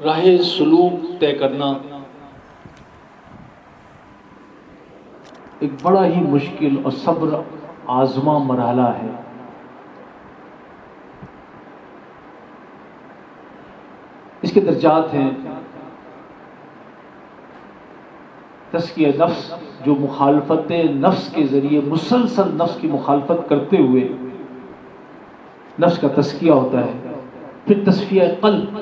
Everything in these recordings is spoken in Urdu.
راہ سلوک طے کرنا ایک بڑا ہی مشکل اور صبر آزما مرحلہ ہے۔ اس کے درجات ہیں: تزکیہ نفس، جو مخالفت نفس کے ذریعے مسلسل نفس کی مخالفت کرتے ہوئے نفس کا تزکیہ ہوتا ہے۔ پھر تصفیہ قلب،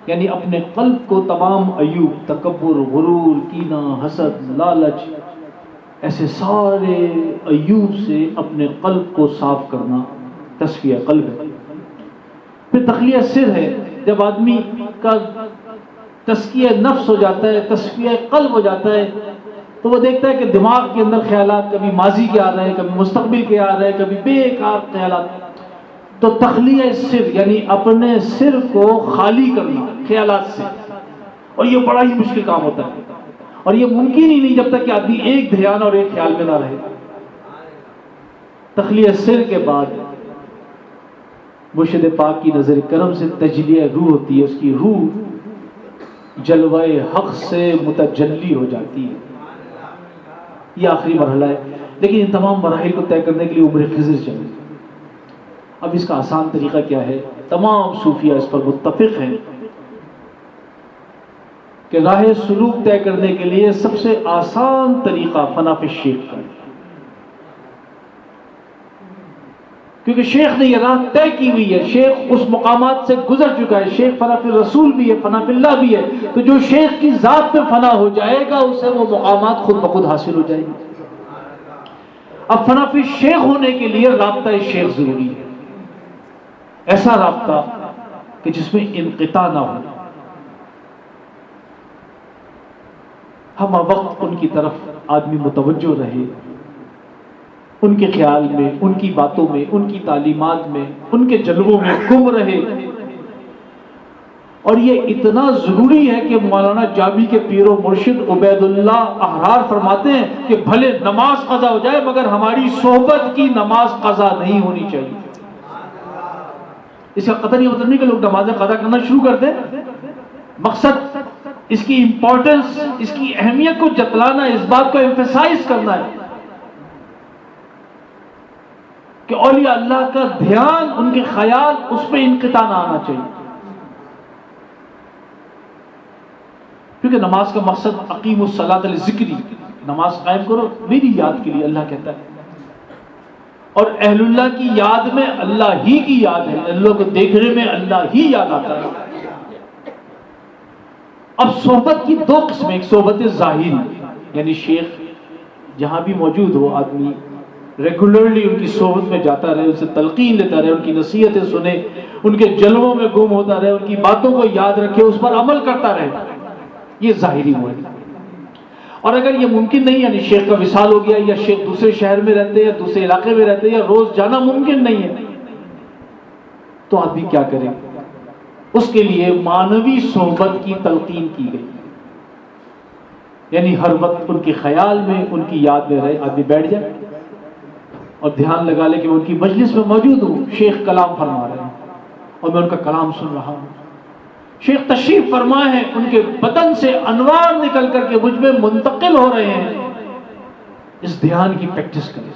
یعنی اپنے قلب کو تمام عیوب، تکبر، غرور، کینہ، حسد، لالچ، ایسے سارے عیوب سے اپنے قلب کو صاف کرنا، تصفیہ قلب ہے۔ پھر تخلیہ سر ہے، جب آدمی کا تزکیہ نفس ہو جاتا ہے، تصفیہ قلب ہو جاتا ہے، تو وہ دیکھتا ہے کہ دماغ کے اندر خیالات کبھی ماضی کے آ رہے ہیں، کبھی مستقبل کے آ رہے ہیں، کبھی بیکار خیالات۔ تو تخلیہ سر یعنی اپنے سر کو خالی کرنا خیالات سے، اور یہ بڑا ہی مشکل کام ہوتا ہے، اور یہ ممکن ہی نہیں جب تک کہ آدمی ایک دھیان اور ایک خیال میں نہ رہے۔ تخلیہ سر کے بعد مرشد پاک کی نظر کرم سے تجلیہ روح ہوتی ہے، اس کی روح جلوہ حق سے متجلی ہو جاتی ہے۔ یہ آخری مرحلہ ہے، لیکن ان تمام مراحل کو طے کرنے کے لیے عمر خضر چاہیے۔ اب اس کا آسان طریقہ کیا ہے؟ تمام صوفیہ اس پر متفق ہیں کہ راہ سلوک طے کرنے کے لیے سب سے آسان طریقہ فنا فی الشیخ کا ہے، کیونکہ شیخ نے یہ راہ طے کی ہوئی ہے، شیخ اس مقامات سے گزر چکا ہے، شیخ فنا فی الرسول بھی ہے، فنا فی اللہ بھی ہے، تو جو شیخ کی ذات پہ فنا ہو جائے گا اسے وہ مقامات خود بخود حاصل ہو جائیں گے۔ اب فنا فی الشیخ ہونے کے لیے رابطہ شیخ ضروری ہے، ایسا رابطہ کہ جس میں انقطاع نہ ہو، ہم وقت ان کی طرف آدمی متوجہ رہے، ان کے خیال میں، ان کی باتوں میں، ان کی تعلیمات میں، ان کے جلووں میں گم رہے۔ اور یہ اتنا ضروری ہے کہ مولانا جامی کے پیر و مرشد عبید اللہ احرار فرماتے ہیں کہ بھلے نماز قضا ہو جائے مگر ہماری صحبت کی نماز قضا نہیں ہونی چاہیے۔ اس کا قطعی مطلب نہیں کہ لوگ نمازیں قضا کرنا شروع کر دیں، مقصد اس کی امپورٹنس، اس کی اہمیت کو جتلانا، اس بات کو ایمفیسائز کرنا ہے کہ اولیاء اللہ کا دھیان، ان کے خیال، اس پہ انقطاع نہ آنا چاہیے، کیونکہ نماز کا مقصد اقیم الصلاۃ لذکری، نماز قائم کرو میری یاد کے لیے، اللہ کہتا ہے، اور اہل اللہ کی یاد میں اللہ ہی کی یاد ہے، اللہ کو دیکھنے میں اللہ ہی یاد آتا ہے۔ اب صحبت کی دو قسمیں، ایک صحبت ظاہری، یعنی شیخ جہاں بھی موجود ہو آدمی ریگولرلی ان کی صحبت میں جاتا رہے، ان سے تلقین لیتا رہے، ان کی نصیحتیں سنے، ان کے جلووں میں گم ہوتا رہے، ان کی باتوں کو یاد رکھے، اس پر عمل کرتا رہے، یہ ظاہری ہوا ہے۔ اور اگر یہ ممکن نہیں، یعنی شیخ کا وصال ہو گیا، یا شیخ دوسرے شہر میں رہتے ہیں یا دوسرے علاقے میں رہتے ہیں، یا روز جانا ممکن نہیں ہے، تو آدمی کیا کرے؟ اس کے لیے معنوی صحبت کی تلقین کی گئی، یعنی ہر وقت ان کے خیال میں، ان کی یاد میں رہے، آدمی بیٹھ جائے اور دھیان لگا لے کہ میں ان کی مجلس میں موجود ہوں، شیخ کلام فرما رہے ہیں اور میں ان کا کلام سن رہا ہوں، شیخ تشریف فرما ہے، ان کے بدن سے انوار نکل کر کے مجھ میں منتقل ہو رہے ہیں۔ اس دھیان کی پریکٹس کریں،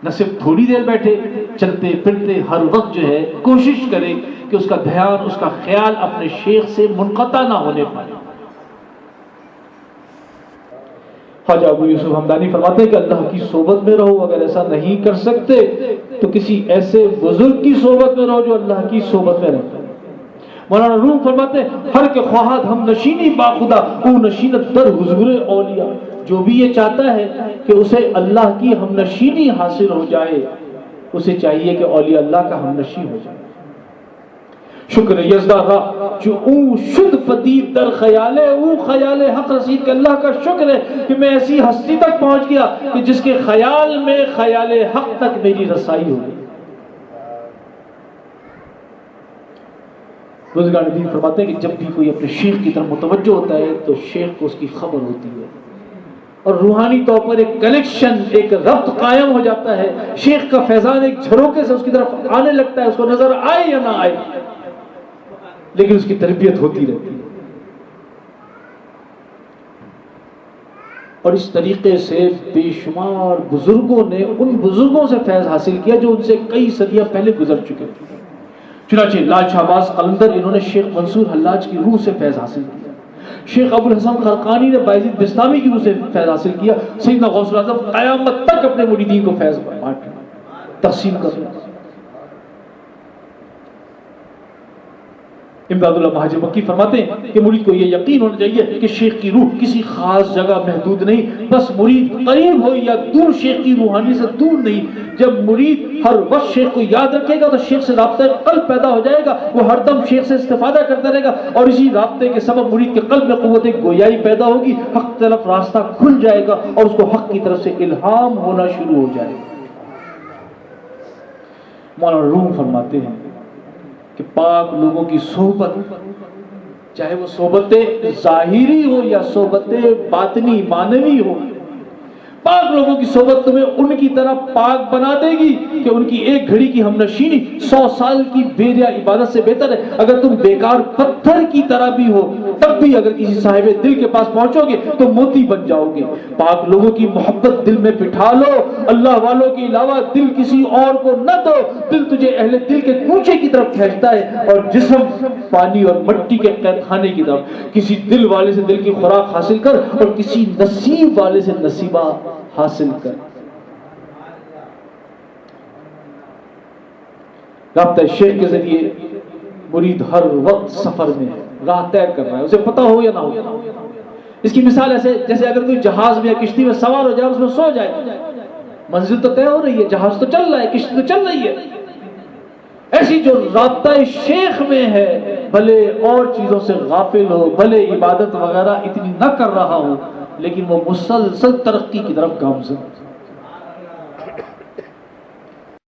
نہ صرف تھوڑی دیر بیٹھے، چلتے پھرتے ہر وقت جو ہے کوشش کرے کہ اس کا دھیان، اس کا خیال اپنے شیخ سے منقطع نہ ہونے پائے۔ خواجہ ابو یوسف ہمدانی فرماتے ہیں کہ اللہ کی صحبت میں رہو، اگر ایسا نہیں کر سکتے تو کسی ایسے بزرگ کی صحبت میں رہو جو اللہ کی صحبت میں رہتا ہے۔ مولانا روم فرماتے ہیں ہر کے خواہد ہم نشینی با خدا او نشینت در حضور اولیاء، جو بھی یہ چاہتا ہے کہ اسے اللہ کی ہم نشینی حاصل ہو جائے، اسے چاہیے کہ اولیاء اللہ کا ہم نشین ہو جائے۔ شکر یزدہ را جو او شد پدید در خیال او خیال حق رسید، کہ اللہ کا شکر ہے کہ میں ایسی ہستی تک پہنچ گیا کہ جس کے خیال میں خیال حق تک میری رسائی ہو گئی۔ بزرگان دین فرماتے ہیں کہ جب بھی کوئی اپنے شیخ کی طرف متوجہ ہوتا ہے تو شیخ کو اس کی خبر ہوتی ہے، اور روحانی طور پر ایک کنیکشن، ایک ربط قائم ہو جاتا ہے، شیخ کا فیضان ایک جھروکے سے اس کی طرف آنے لگتا ہے، اس کو نظر آئے یا نہ آئے۔ لیکن اس کی تربیت ہوتی رہتی ہے. اور اس طریقے سے بے شمار بزرگوں نے ان بزرگوں سے فیض حاصل کیا جو ان سے کئی صدیاں پہلے گزر چکے تھے. چنانچہ لاج شہباز قلندر انہوں نے شیخ منصور حلاج کی روح سے فیض حاصل کیا. شیخ ابو الحسن خرقانی نے بایزید بستامی کی روح سے فیض حاصل کیا. سیدنا غوث الاعظم قیامت تک اپنے مریدین کو فیض بانٹ تقسیم کر رہے ہیں. امداد اللہ مہاجر مکی فرماتے ہیں کہ مرید کو یہ یقین ہونا چاہیے کہ شیخ کی روح کسی خاص جگہ محدود نہیں، بس مرید قریب ہو یا دور شیخ کی روحانی سے دور نہیں. جب مرید ہر وقت شیخ کو یاد رکھے گا تو شیخ سے رابطہ قلب پیدا ہو جائے گا، وہ ہر دم شیخ سے استفادہ کرتا رہے گا، اور اسی رابطے کے سبب مرید کے قلب میں قوت گویائی پیدا ہوگی، حق کی طرف راستہ کھل جائے گا اور اس کو حق کی طرف سے الہام ہونا شروع ہو جائے گا. مولانا روم فرماتے ہیں کہ پاک لوگوں کی صحبت، چاہے وہ صحبت ظاہری ہو یا صحبت باطنی معنوی ہو، پاک لوگوں کی صحبت تمہیں ان کی طرح پاک بنا دے گی کہ ان کی ایک گھڑی کی ہم نشینی 100 سال کی بیریا عبادت سے بہتر ہے. اگر تم بیکار پتھر کی طرح بھی ہو تب بھی اگر کسی صاحب دل کے پاس پہنچو گے تو موتی بن جاؤ گے. پاک لوگوں کی محبت دل میں بٹھا لو، اللہ والوں کے علاوہ دل کسی اور کو نہ دو. دل تجھے اہل دل کے کوچے کی طرف کھینچتا ہے اور جسم پانی اور مٹی کے قید خانے کی طرف. کسی دل والے سے دل کی خوراک حاصل کر اور کسی نصیب والے سے نصیبہ حاصل کر. رابطہ شیخ کے ذریعے مرید ہر وقت سفر میں ہے، راہ طے کر رہا ہے، اسے پتہ ہو یا نہ ہو. اس کی مثال ایسے جیسے اگر کوئی جہاز میں یا کشتی میں سوار ہو جائے اور اس میں سو جائے، منزل تو طے ہو رہی ہے، جہاز تو چل رہا ہے، کشتی تو چل رہی ہے. ایسی جو رابطہ شیخ میں ہے، بھلے اور چیزوں سے غافل ہو، بھلے عبادت وغیرہ اتنی نہ کر رہا ہو، لیکن وہ مسلسل ترقی کی طرف گامزن.